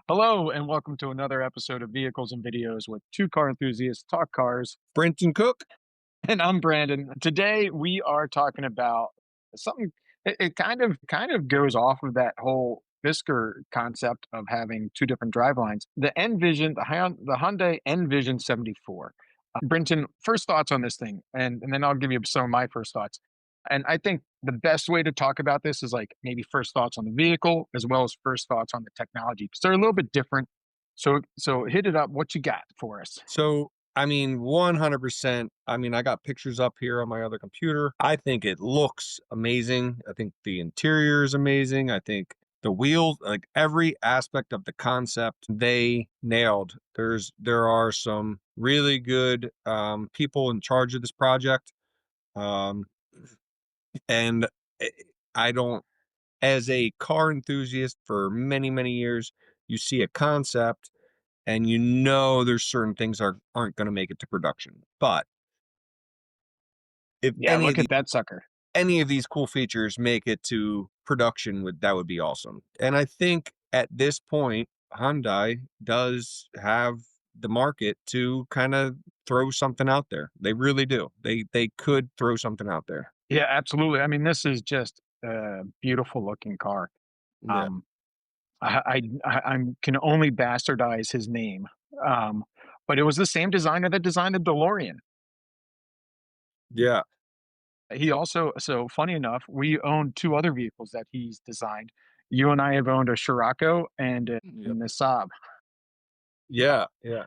Hello, and welcome to another episode of Vehicles and Videos with two car enthusiasts talk cars. Brinton Cook? And I'm Brandon. Today we are talking about something. It kind of goes off of that whole Fisker concept of having two different drive lines. The N Vision, the Hyundai N Vision 74. Brinton, first thoughts on this thing, and then I'll give you some of my first thoughts. And I think the best way to talk about this is like maybe first thoughts on the vehicle as well as first thoughts on the technology because they're a little bit different. So hit it up. What you got for us? 100%. I got pictures up here on my other computer. I think it looks amazing. I think the interior is amazing. I think the wheels, like every aspect of the concept, they nailed. There are some really good people in charge of this project. Um, and I I don't, as a car enthusiast for many, many years, you see a concept and there's certain things aren't going to make it to production. But if Yeah, look at that sucker. any of these cool features make it to production, that would be awesome. And I think at this point, Hyundai does have the market to kind of throw something out there. They really do. They could throw something out there. Yeah, absolutely. I mean, this is just a beautiful looking car. Yeah. Um, I can only bastardize his name, um, but it was the same designer that designed the DeLorean. Yeah. He also, so funny enough, we own two other vehicles that he's designed. You and I have owned a Scirocco and a Yep. and the Saab. Yeah. Yeah.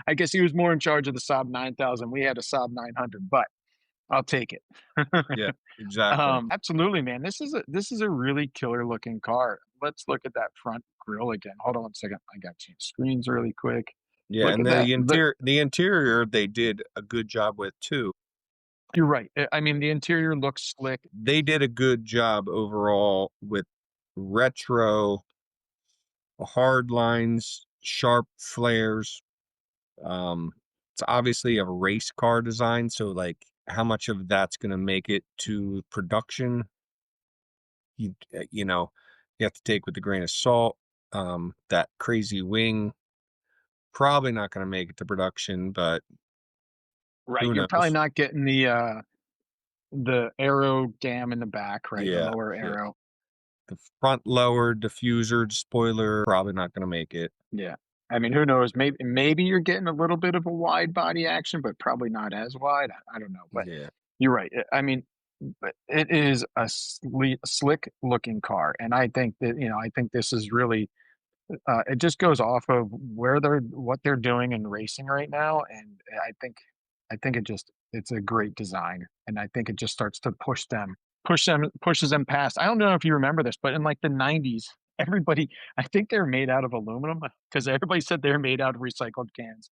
I guess he was more in charge of the Saab 9000. We had a Saab 900, but I'll take it. Yeah. Exactly. Absolutely, man. This is a really killer looking car. Let's look at that front grille again. Hold on one second. I got to change screens really quick. Yeah, Look and at that. the interior they did a good job with too. You're right. I mean, the interior looks slick. They did a good job overall with retro, hard lines, sharp flares. It's obviously a race car design, so like how much of that's going to make it to production, you have to take with a grain of salt. That crazy wing probably not going to make it to production, but Right. who You're probably knows? not getting the aero dam in the back, right? The Yeah, lower yeah. aero. The front lower diffuser spoiler probably not going to make it. Yeah. I mean, who knows? Maybe you're getting a little bit of a wide body action, but probably not as wide. I don't know, but Yeah. you're right. I mean, but it is a slick looking car, and I think that I think this is really it just goes off of what they're doing in racing right now, and I think it's a great design, and I think it just starts to pushes them past. I don't know if you remember this, but in like the 90s, everybody I think they're made out of aluminum because everybody said they're made out of recycled cans.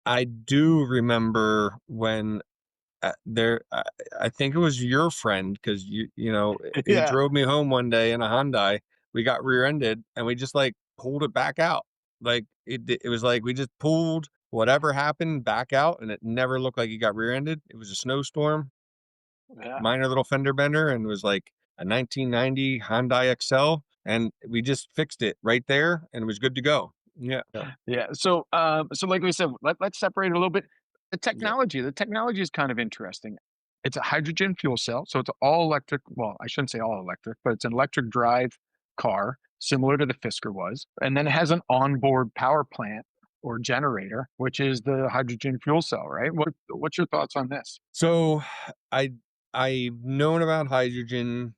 I do remember when I think it was your friend because he Yeah. drove me home one day in a Hyundai. We got rear-ended and we just like pulled it back out. Like it was like we just pulled whatever happened back out, and it never looked like he got rear-ended. It was a snowstorm, Yeah. minor little fender bender, and it was like a 1990 Hyundai XL, and we just fixed it right there, and it was good to go. Yeah, yeah, Yeah. So like we said, let's separate it a little bit. yeah. The technology is kind of interesting. It's a hydrogen fuel cell, so it's all electric. Well, I shouldn't say all electric, but it's an electric drive car, similar to the Fisker was. And then it has an onboard power plant or generator, which is the hydrogen fuel cell, right? What's your thoughts on this? So I I've known about hydrogen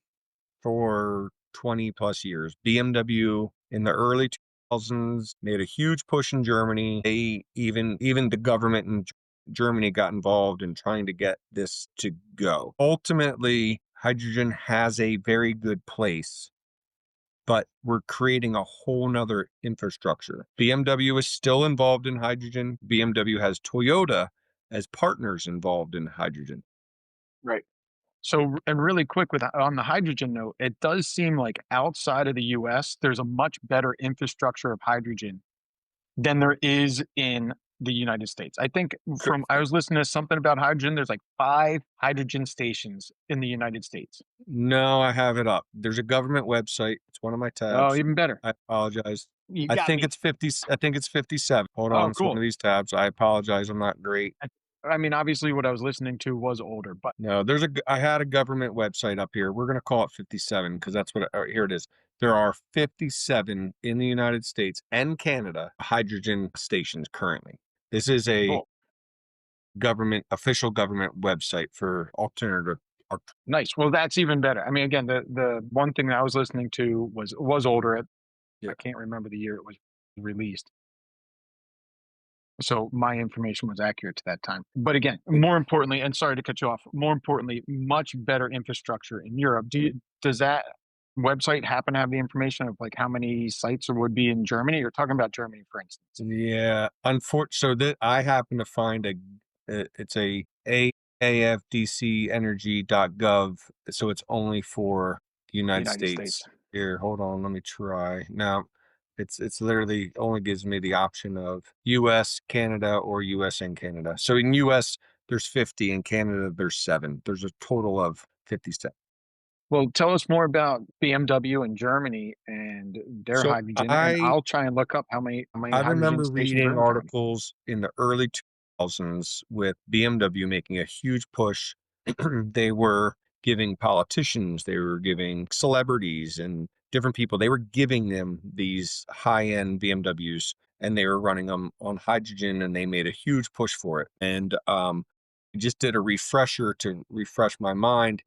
for 20 plus years. BMW in the early 2000s made a huge push in Germany. They even the government in Germany got involved in trying to get this to go. Ultimately, hydrogen has a very good place, but we're creating a whole nother infrastructure. BMW is still involved in hydrogen. BMW has Toyota as partners involved in hydrogen. Right. So, and really quick with on the hydrogen note, it does seem like outside of the US, there's a much better infrastructure of hydrogen than there is in the United States. I think Fi from I was listening to something about hydrogen, there's like 5 hydrogen stations in the United States. No, I have it up. There's a government website. It's one of my Oh, tabs. even better. I apologize. You I got think me. it's 50 I think it's 57. Hold on, Oh, it's one of cool. these tabs. I apologize, I'm not great. I I mean, obviously, what I was listening to was older, but No, I had a government website up here. We're gonna call it 57 because that's what here it is. There are 57 in the United States and Canada hydrogen stations currently. This is a cool. official government website for alternative al Nice. Well, that's even better. I mean, again, the one thing that I was listening to was older. yeah. I can't remember the year it was released. So my information was accurate to that time. But again, It more importantly, and sorry to cut you off, more importantly, much better infrastructure in Europe. Does that website happen to have the information of like how many sites there would be in Germany? You're talking about Germany, for instance, Yeah, so that I happen to find it's AFDCenergy.gov, so it's only for the the United United States. States. Here, hold on, let me try. Now, it's literally only gives me the option of US, Canada, or US and Canada. So in US, there's 50, in Canada, there's 7. There's a total of 57. Well, tell us more about BMW in Germany and their So hydrogen, and I'll try and look up how many I hydrogen remember stations are reading in Germany. articles in the early 2000s with BMW making a huge push. They were giving politicians, they were giving celebrities and different people, they were giving them these high-end BMWs and they were running them on hydrogen and they made a huge push for it. And just did a refresher to refresh my mind.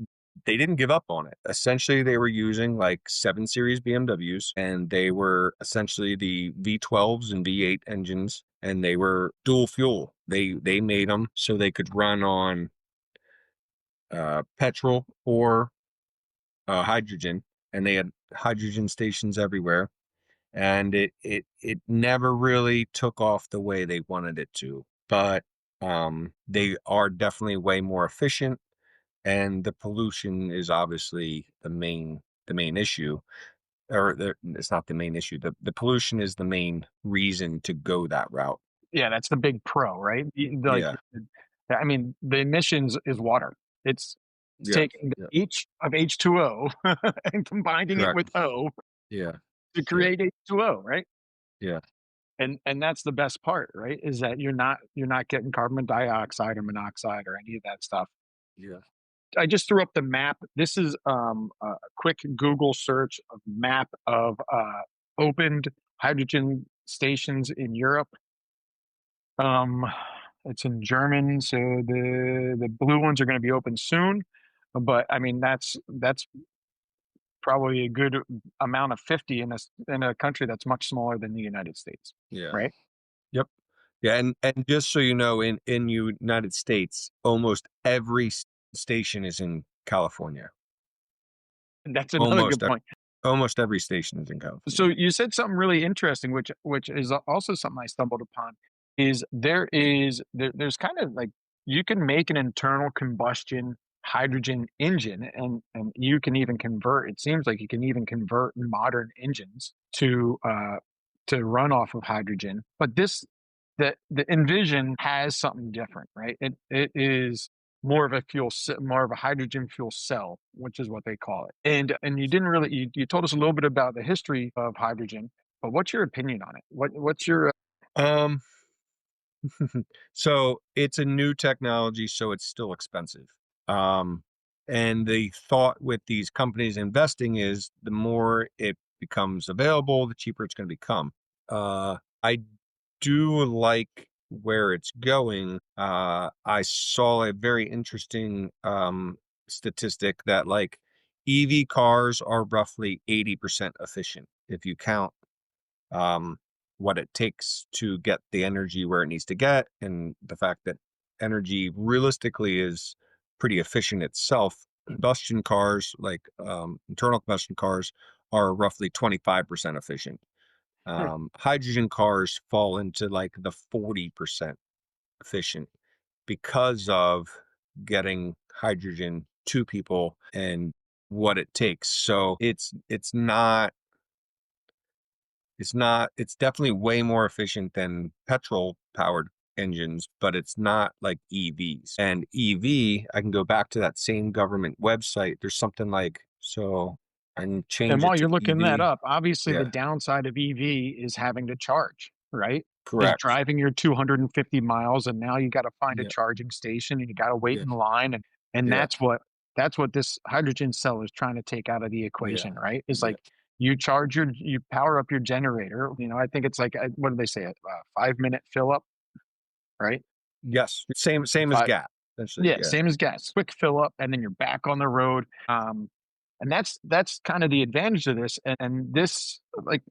They didn't give up on it. Essentially, they were using like 7 Series BMWs, and they were essentially the V12s and V8 engines, and they were dual fuel. They made them so they could run on petrol or hydrogen, and they had hydrogen stations everywhere. And it never really took off the way they wanted it to, but they are definitely way more efficient and the pollution is obviously the main issue or it's not the main issue, the pollution is the main reason to go that route. Yeah, that's the big pro, right? Like, Yeah, I mean, the emissions is water. It's yeah, taking yeah, the H of H2O and combining it correct. with O Yeah, to yeah, create H2O, right? yeah, And that's the best part, right? Is that you're not getting carbon dioxide or monoxide or any of that stuff. yeah, I just threw up the map. This is a quick Google search of map of opened hydrogen stations in Europe. Um, it's in German, so the blue ones are going to be open soon. But I mean, that's probably a good amount of 50 in a country that's much smaller than the United States, yeah, right? yep, yeah, and just so you know, in United States, almost every station is in California. And that's another Almost good e- point. almost every station is in So California. you said something really interesting, which is also something I stumbled upon. There's kind of like you can make an internal combustion hydrogen engine, and you can even convert. It seems like you can even convert modern engines to run off of hydrogen. But the Envision has something different, right? It is more of a hydrogen fuel cell, which is what they call it. And you didn't really you told us a little bit about the history of hydrogen, but what's your opinion on it? What's your Um, so it's a new technology, so it's still expensive. Um, and the thought with these companies investing is the more it becomes available, the cheaper it's going to become. I do like where it's going. I saw a very interesting statistic that like EV cars are roughly 80% efficient if you count um, what it takes to get the energy where it needs to get, and the fact that energy realistically is pretty efficient itself. Combustion cars, like internal combustion cars, are roughly 25% efficient. Hydrogen cars fall into like the 40% efficient because of getting hydrogen to people and what it takes. So it's definitely way more efficient than petrol powered engines, but it's not like EVs. And EV, I can go back to that same government website. There's something like, so I can And change it while to you're looking that EV. up, obviously the Yeah, downside of EV is having to charge, right? Is correct. driving your 250 miles and now you got to find a Yeah, charging station and you got to wait yeah, in line and yeah, that's what this hydrogen cell is trying to take out of the yeah, equation, right? It's yeah. like you power up your generator, I think it's like what do they say? A 5 minute fill up, right? Yes, same as Five gas, essentially. Yeah, Yeah, same as gas. Quick fill up, and then you're back on the road. And that's kind of the advantage of this. And this, like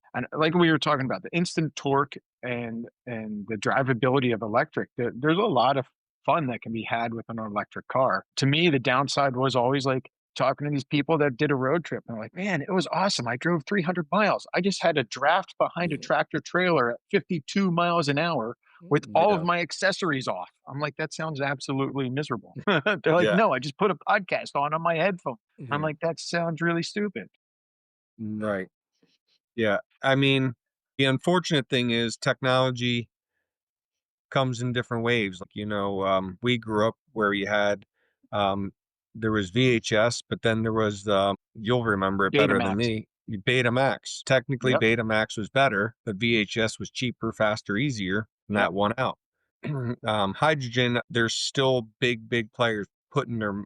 we were talking about, the instant torque and the drivability of electric. There's a lot of fun that can be had with an electric car. To me, the downside was always like talking to these people that did a road trip. And they're like, man, it was awesome. I drove 300 miles. I just had to draft behind a yeah, tractor trailer at 52 miles an hour with all of yeah, my accessories off. I'm like, that sounds absolutely miserable. They're like, yeah. no, I just put a podcast on my headphone. I'm Mhm. like, that sounds really stupid. Right. Yeah. I mean, the unfortunate thing is technology comes in different waves. Like, we grew up where you had, um, there was VHS, but then there was, you'll remember it better than Datamax. me, Betamax. Technically, Yep. Betamax was better, but VHS was cheaper, faster, easier, and Yep. that won out. Hydrogen, there's still big players putting their,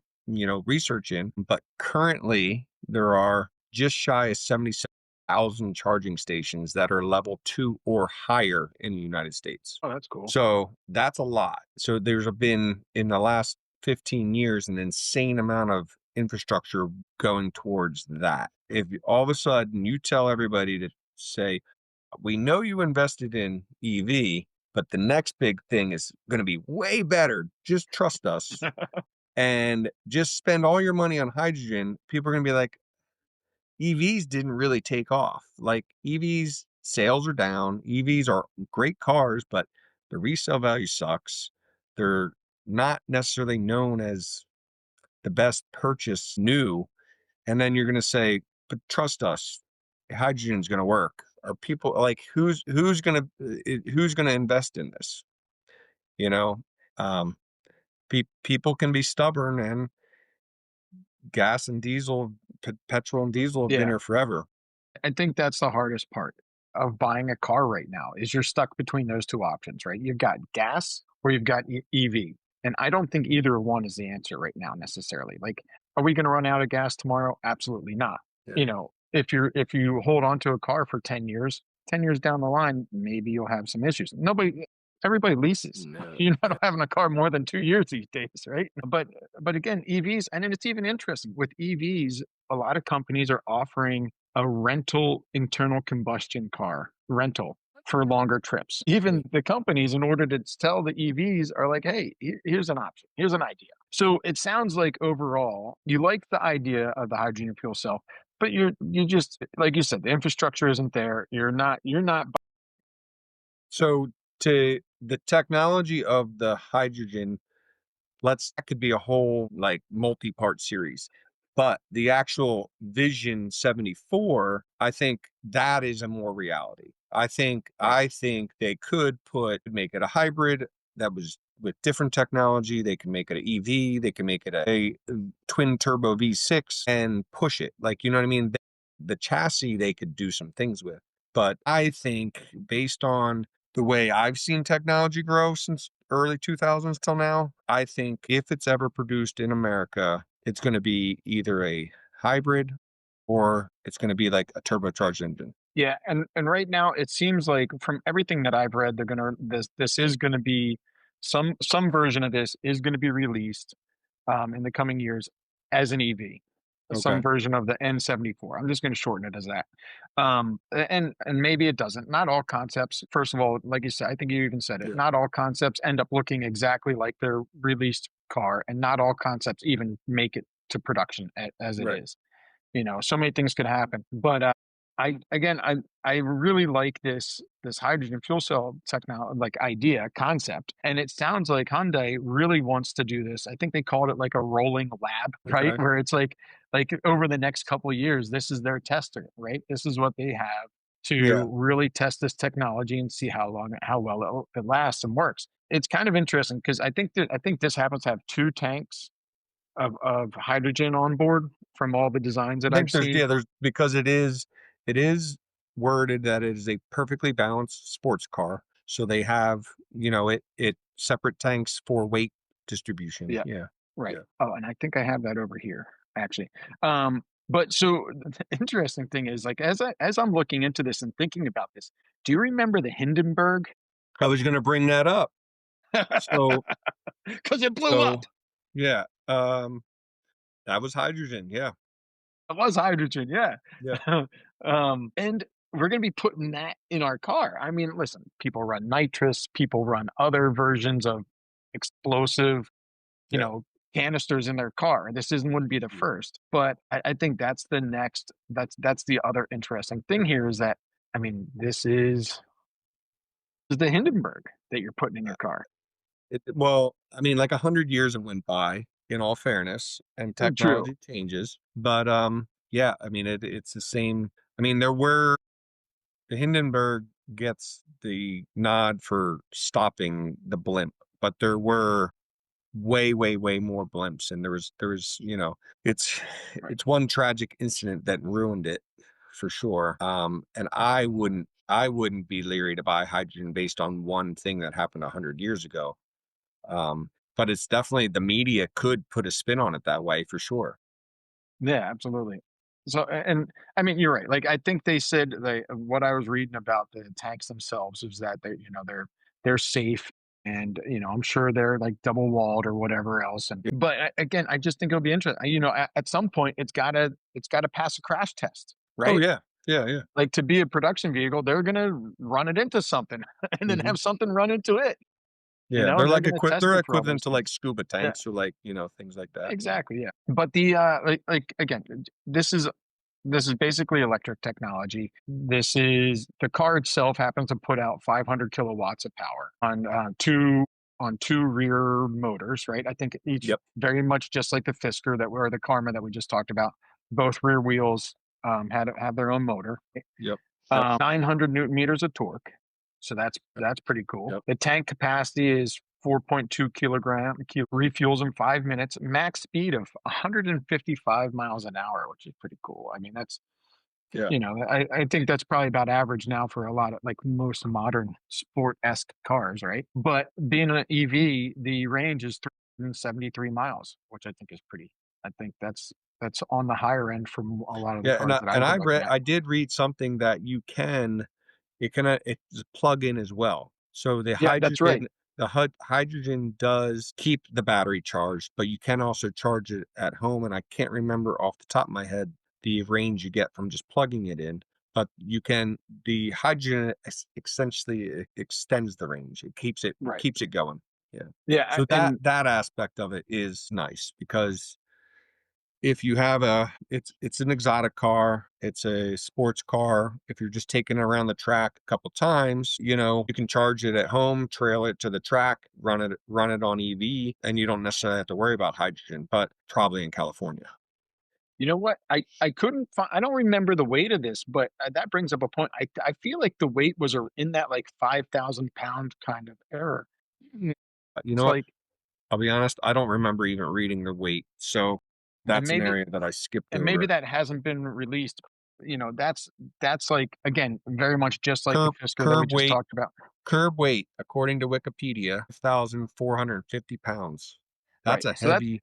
research in, but currently there are just shy of 77,000 charging stations that are level 2 or higher in the United States. Oh, that's cool. So that's a lot. So been in the last 15 years an insane amount of infrastructure going towards that. If all of a sudden you tell everybody to say, we know you invested in EV, but the next big thing is going to be way better. Just trust us and just spend all your money on hydrogen. People are going to be like, EVs didn't really take off. Like EVs sales are down. EVs are great cars, but the resale value sucks. They're not necessarily known as the best purchase new. And then you're going to say, but trust us, hydrogen's going to work. Are people like who's going to invest in this? You know, um, people can be stubborn, and gas and diesel, petrol and diesel have been Yeah. here forever. I think that's the hardest part of buying a car right now is you're stuck between those two options, right? You've got gas or you've got EV. And I don't think either one is the answer right now necessarily. Like, are we going to run out of gas tomorrow? Absolutely not. Yeah. If you hold on to a car for 10 years, 10 years down the line, maybe you'll have some issues. Everybody leases. No. You're Yeah. not having a car more than 2 years these days, right? But again, EVs, and then it's even interesting with EVs, a lot of companies are offering a rental internal combustion car rental for longer trips. Yeah. Even the companies, in order to sell the EVs, are like, hey, here's an option, here's an idea. So it sounds like overall you like the idea of the hydrogen fuel cell, but you just like you said, the infrastructure isn't there. You're not. So to the technology of the hydrogen, that could be a whole like multi-part series. But the actual Vision 74, I think that is a more reality. I think Right. I think they could make it a hybrid that was with different technology. They can make it an EV, they can make it a twin turbo V6 and push it. Like, you know what I mean? The chassis they could do some things with. But I think based on the way I've seen technology grow since early 2000s till now, I think if it's ever produced in America, it's going to be either a hybrid or it's going to be like a turbocharged engine. Yeah, and right now it seems like from everything that I've read, this is gonna be some version of this is gonna be released in the coming years as an EV, some Okay. version of the N74. I'm just going to shorten it as that. And maybe it doesn't. Not all concepts. First of all, like you said, I think you even said it. Yeah. Not all concepts end up looking exactly like their released car, and not all concepts even make it to production as it Right. is. So many things could happen. But I really like this hydrogen fuel cell technology, like idea concept, and it sounds like Hyundai really wants to do this. I think they called it like a rolling lab, right? Okay. Where it's like over the next couple of years, this is their tester, right? This is what they have Yeah. to really test this technology and see how well it lasts and works. it's kind of interesting because I think this happens to have 2 tanks of hydrogen on board from all the designs I that I've think seen. there's because it is worded that it is a perfectly balanced sports car. So they have, it separate tanks for weight distribution. Yeah, Yeah. right. Yeah. Oh, and I think I have that over here, actually. But so the interesting thing is, like, as I'm looking into this and thinking about this, do you remember the Hindenburg? I was gonna bring that up. So Because it blew up. so yeah, that was hydrogen. Yeah. It was hydrogen, yeah. Yeah. And we're gonna be putting that in our car. I mean, listen, people run nitrous, people run other versions of explosive, you Yeah. know, canisters in their car. This isn't wouldn't be the Mm. first, but I think that's the next. That's the other interesting thing here is that I mean, this is the Hindenburg that you're putting in your car. Well, I mean, like 100 years have went by, in all fairness, and True, technology changes. But yeah, I mean, it's the same. I mean, the Hindenburg gets the nod for stopping the blimp, but there were way, way, way more blimps, and there was, it's right? it's one tragic incident that ruined it for sure. And I wouldn't be leery to buy hydrogen based on one thing that happened 100 years ago. But it's definitely the media could put a spin on it that way for sure. Yeah, absolutely. So, and I mean, you're right. Like, I think they said what I was reading about the tanks themselves is that they're safe, and I'm sure they're like double walled or whatever else. And Yeah. but again, I just think it'll be interesting. At some point, it's gotta pass a crash test, Oh right? yeah. Yeah, yeah. Like to be a production vehicle, they're gonna run it into something, and then Mhm. have something run into it. Yeah, And they're they're like gonna test they're it for all those equivalent to like things. scuba Yeah. tanks or like, things like that. Yeah. Exactly, yeah. But like again, this is basically electric technology. This is the car itself happens to put out 500 kilowatts of power on two rear motors, right? I think each Yep. very much just like the Fisker or the Karma that we just talked about. Both rear wheels had have their own motor. Yep. Yep. 900 newton meters of torque. So that's Yep. that's pretty cool. Yep. The tank capacity is 4.2 refuels in 5 minutes, max speed of 155 miles an hour, which is pretty cool. I mean, Yeah. I think that's probably about average now for a lot of like most modern sport-esque cars, right? But being an EV, the range is 373 miles, which I think is pretty. I think that's on the higher end from a lot of the Yeah, and cars I that and I've been I looking read at. I did read something that it's plug in as well. So Yeah, that's right. the hydrogen does keep the battery charged, but you can also charge it at home. And I can't remember off the top of my head the range you get from just plugging it in. But the hydrogen essentially extends the range. It Right. keeps it going. Yeah. Yeah, So that and that aspect of it is nice because if you have it's an exotic car, it's a sports car. If you're just taking it around the track a couple times, you can charge it at home, trail it to the track, run it on EV, and you don't necessarily have to worry about hydrogen, but probably in California. you know what? I couldn't find. I don't remember the weight of this, but that brings up a point. I feel like the weight was in that like 5,000 pound kind of error. Mm. You It's know what? like, I'll be honest, I don't remember even reading the weight. So and that's an maybe area that I skipped and maybe over. that hasn't been released. That's like again very much just like the Curb Fisker that we curb just weight, talked about. curb weight, according to Wikipedia, 1,450 pounds. That's Right. a So that's heavy,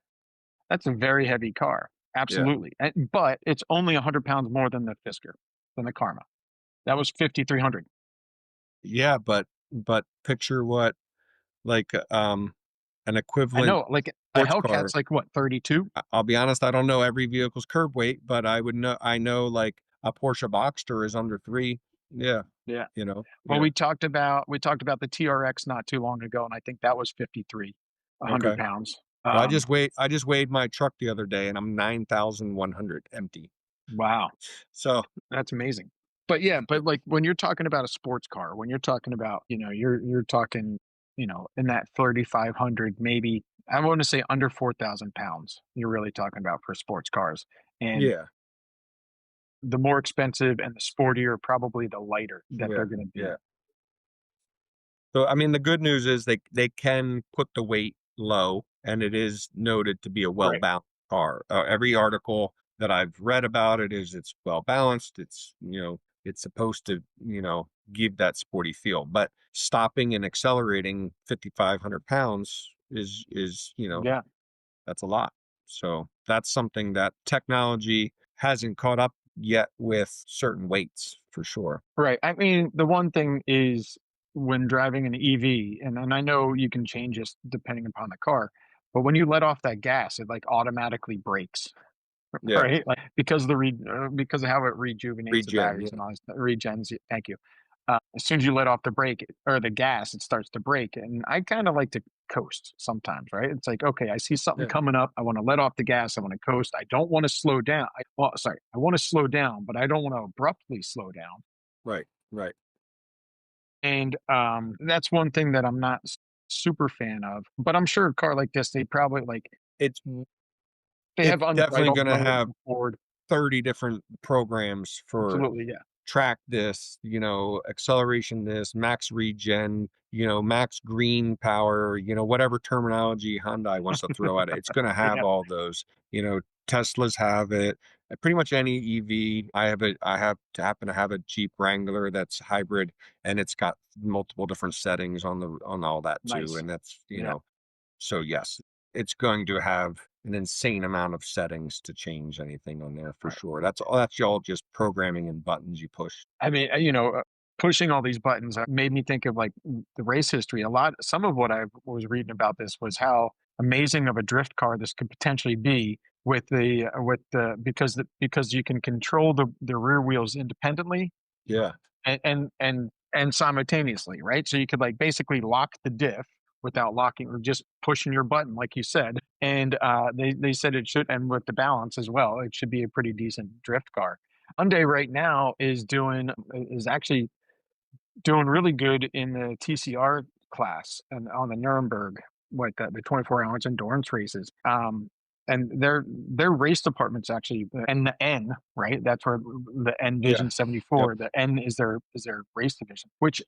that's a very heavy car. yeah. Absolutely. But it's only 100 pounds more than the Fisker, than the Karma. That was 5,300. Yeah, but picture what like, an I equivalent know. Like a sports car. Hellcat's like what, 32? I'll be honest, I don't know every vehicle's curb weight, but I know, like, a Porsche Boxster is under 3. Yeah, Yeah. Well, yeah, we talked about the TRX not too long ago, and I think that was 53, 100 okay. pounds. Well, I just weighed my truck the other day, and I'm 9,100 empty. Wow, So, that's amazing. But yeah, yeah, but like when you're talking about a sports car, when you're talking about, you're talking, in that 3,500, maybe I want to say under 4,000 pounds. You're really talking about for sports cars, and yeah, the more expensive and the sportier, probably the lighter that yeah, they're going to be. yeah. So, I mean, the good news is they can put the weight low, and it is noted to be a Right. well-balanced car. Every article that I've read about it is it's well-balanced. It's, it's supposed to, give that sporty feel. But stopping and accelerating 5,500 pounds is, Yeah. that's a lot. So that's something that technology hasn't caught up yet with certain weights for sure. Right. I mean, the one thing is when driving an EV, and I know you can change this depending upon the car, but when you let off that gas, it like automatically brakes. Yeah. Right? Like, because of how it rejuvenates the Regen. batteries and all this regens thank you. As soon as you let off the brake or the gas, it starts to brake, and I kinda like to coast sometimes, right? It's like, "Okay, I see something Yeah. coming up, I wanna let off the gas, I wanna coast, I don't wanna slow down." Sorry, I wanna slow down, but I don't wanna abruptly slow down, Right. Right. and, that's one thing that I'm not super fan of, but I'm sure a car like this, they probably, like It's they it's have definitely unbridled gonna mode have on Ford. 30 different programs for Absolutely, yeah. track this, acceleration this, max regen, max green power, whatever terminology Hyundai wants to throw at it. It's gonna have Yeah, all those. Teslas have it. Pretty much any EV. I happen to have a Jeep Wrangler that's hybrid, and it's got multiple different settings on all that too. nice. And that's, Yeah. so yes, it's going to have an insane amount of settings to change anything on there for Right. sure. That's all just programming and buttons you push. I mean, pushing all these buttons made me think of like the race history. Some of what I was reading about this was how amazing of a drift car this could potentially be because you can control the rear wheels independently Yeah. and simultaneously, right? So you could like basically lock the diff without locking or just pushing your button, like you said. And they said it should, and with the balance as well, it should be a pretty decent drift car. Hyundai right now is actually doing really good in the TCR class and on the Nuremberg, what the 24 hours endurance races. And their race department's actually and the N, right? That's where the N Yeah. Vision Yep. 74, the N is their race division. Which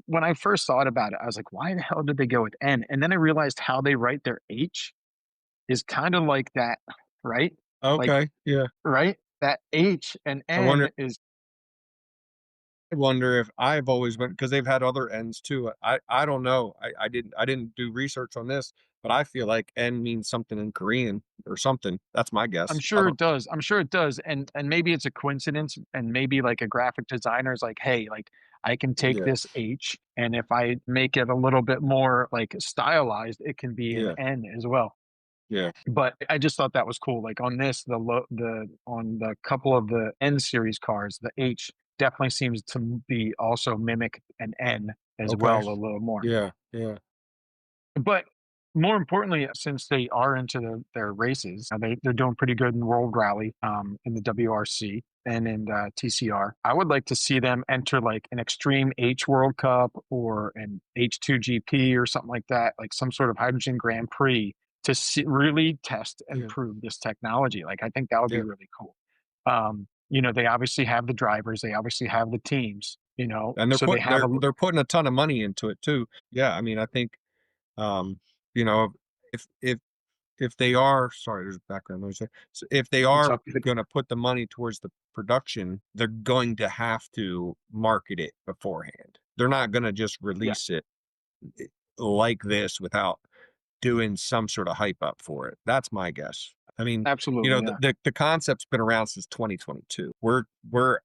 when I first thought about it, I was like, why the hell did they go with N? And then I realized how they write their H is kind of like that, right? Like, Okay. Yeah. right? That H and I wonder N is I wonder if I've always been because they've had other N's too. I don't know. I didn't do research on this, but I feel like N means something in Korean or something. That's my I'm guess. I sure it don't does. I'm sure it does, and maybe it's a coincidence, and maybe like a graphic designer is like, "Hey, like I can take yeah. this H, and if I make it a little bit more like stylized, it can be an Yeah. N as well." Yeah. But I just thought that was cool. Like on this, the on the couple of the N series cars, the H definitely seems to be also mimic an N as Okay. well a little more. Yeah. Yeah. But more importantly, since they are into their races, they're doing pretty good in World Rally, in the WRC and in TCR. I would like to see them enter like an Extreme H World Cup or an H2 GP or something like that, like some sort of hydrogen Grand Prix to really test and Yeah. prove this technology. Like I think that would be Yeah. really cool. They obviously have the drivers, they obviously have the teams, And they're so they putting have they're a they're putting a ton of money into it too. Yeah. I mean, I think um, you know, if they are sorry, there's background noise there. So if they it's are up to gonna put the money towards the production, they're going to have to market it beforehand. They're not gonna just yeah, release it like this without doing some sort of hype up for it. That's my guess. I mean, absolutely, the yeah. the concept's been around since 2022. We're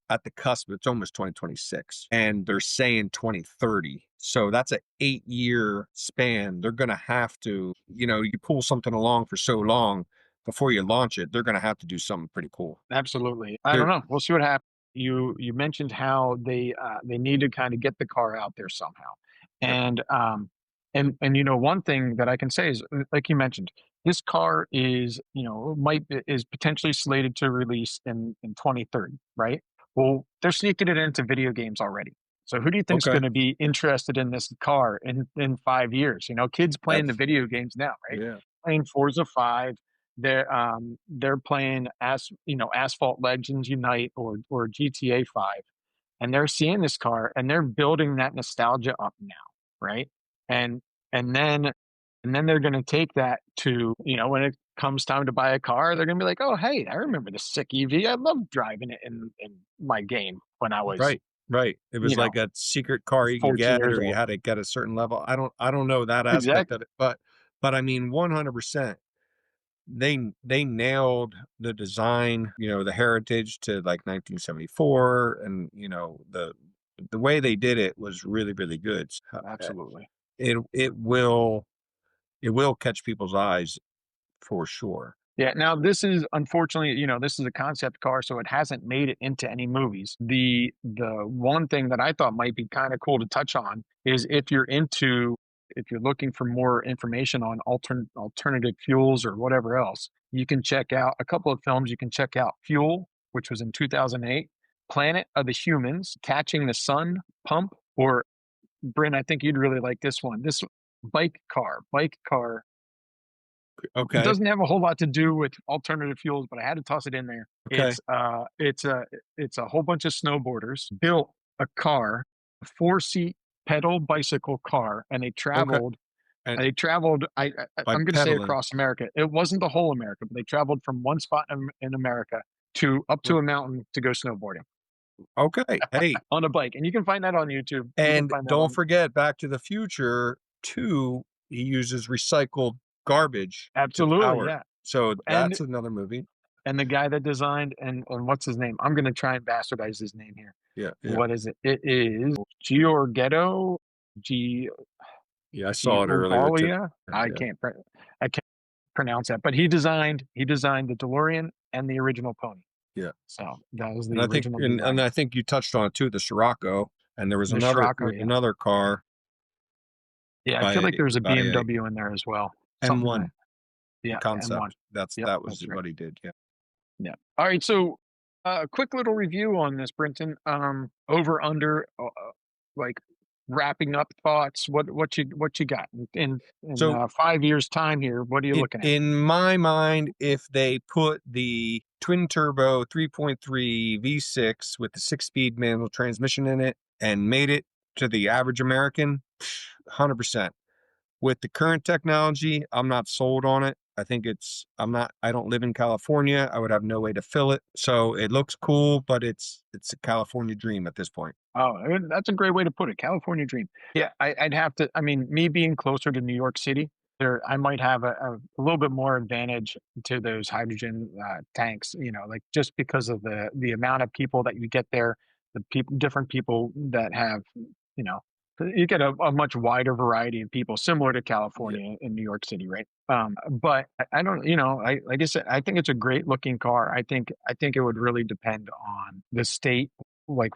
at the cusp, it's almost 2026, and they're saying 2030. So that's an 8-year span. They're gonna have to, you pull something along for so long before you launch it, they're gonna have to do something pretty cool. Absolutely. I don't They're know. We'll see what happens. You mentioned how they need to kind of get the car out there somehow. Yep. And one thing that I can say is like you mentioned, this car is, is potentially slated to release in 2030, right? Well, they're sneaking it into video games already. So who do you think's Okay. going to be interested in this car in 5 years? Kids playing the That's video games now, right? yeah. Playing Forza 5, they're playing Asphalt Legends Unite or GTA 5, and they're seeing this car and they're building that nostalgia up now. right? And and then and then they're gonna take that to, when it comes time to buy a car, they're gonna be like, "Oh, hey, I remember the sick EV. I loved driving it in my game when I was, Right, right. It was you know, like a secret car you could 14 get, years or you old." had to get a certain level. I don't know that aspect Exactly. of it, but I mean 100%. They nailed the design, the heritage to like 1974, and the way they did it was really, really good. So, Absolutely. it will catch people's eyes for sure. Yeah, now this is unfortunately, this is a concept car, so it hasn't made it into any movies. The one thing that I thought might be kind of cool to touch on is if you're looking for more information on alternative fuels or whatever else, you can check out a couple of films. You can check out Fuel, which was in 2008, Planet of the Humans, Catching the Sun, Pump, or Bryn, I think you'd really like this one. This bike car. It Okay, doesn't have a whole lot to do with alternative fuels, but I had to toss it in there. okay, It's a whole bunch of snowboarders built a car, a four-seat pedal bicycle car, and they okay. traveled. And They traveled. by I'm going to say pedaling. across America. It wasn't the whole America, but they traveled from one spot in America to up to a mountain to go snowboarding Okay. Hey, on a bike, and you can find that on YouTube. You can and find that don't on forget Back to the Future 2, he uses recycled garbage to absolutely, power. yeah. So And that's another movie. and the guy that designed and what's his name? I'm going to try and bastardize his name here. Yeah, yeah. What is it? It is Giorgetto, G Yeah, I saw it earlier today. Giovangalia. Yeah, I can't pronounce that, but he designed the DeLorean and the original Pony. yeah. So that was And the I think original and design. I think you touched on it too, the Scirocco, and there was The another Scirocco, yeah. another car Yeah, I feel by like there's a by BMW in there as well. Something that M1 yeah, the M1. concept. That's Yep, that was that's right. what he did, yeah. Yeah. All right. So, quick little review on this, Brinton. Over under, like wrapping up thoughts. What you got in So 5 years time here? What are you In looking at? in my mind, if they put the twin turbo 3.3 V6 with the 6-speed manual transmission in it and made it to the average American, 100%. With the current technology, I'm not sold on it. I don't live in California. I would have no way to fill it. So it looks cool, but it's a California dream at this point. Oh, that's a great way to put it. California dream. Yeah, I'd have to. I mean, me being closer to New York City, I might have a little bit more advantage to those hydrogen tanks. Like just because of the amount of people that you get there, the different people that have, you know, you get a much wider variety of people, similar to Yeah. California and New York City, right? But I don't, I like I said, I think it's a great looking car. I think it would really depend on the state, like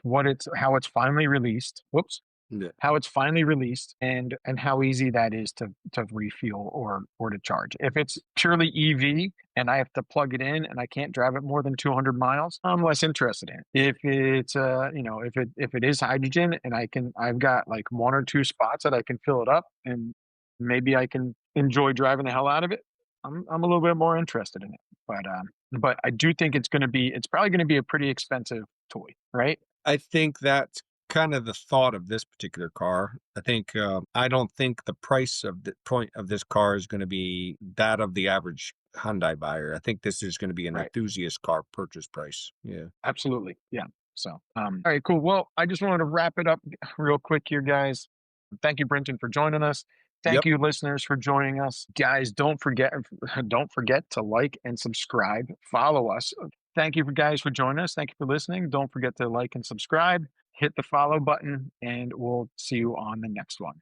how it's finally released. Whoops. Yeah. How it's finally released and how easy that is to refuel or to charge. If it's purely EV and I have to plug it in and I can't drive it more than 200 miles, I'm less interested in it. If it's if it is hydrogen and I've got like one or two spots that I can fill it up and maybe I can enjoy driving the hell out of it, I'm a little bit more interested in it. But I do think it's probably gonna be a pretty expensive toy, right? I think that's kind of the thought of this particular car. I don't think the price of the point of this car is going to be that of the average Hyundai buyer. I think this is going to be an Right. enthusiast car purchase price. Yeah. Absolutely. Yeah. So, all right, cool. Well, I just wanted to wrap it up real quick here, guys. Thank you, Brenton, for joining us. Thank Yep. you, listeners, for joining us. Guys, don't forget, don't forget to like and subscribe. Follow us. Thank you, guys, for joining us. Thank you for listening. Don't forget to like and subscribe. Hit the follow button, and we'll see you on the next one.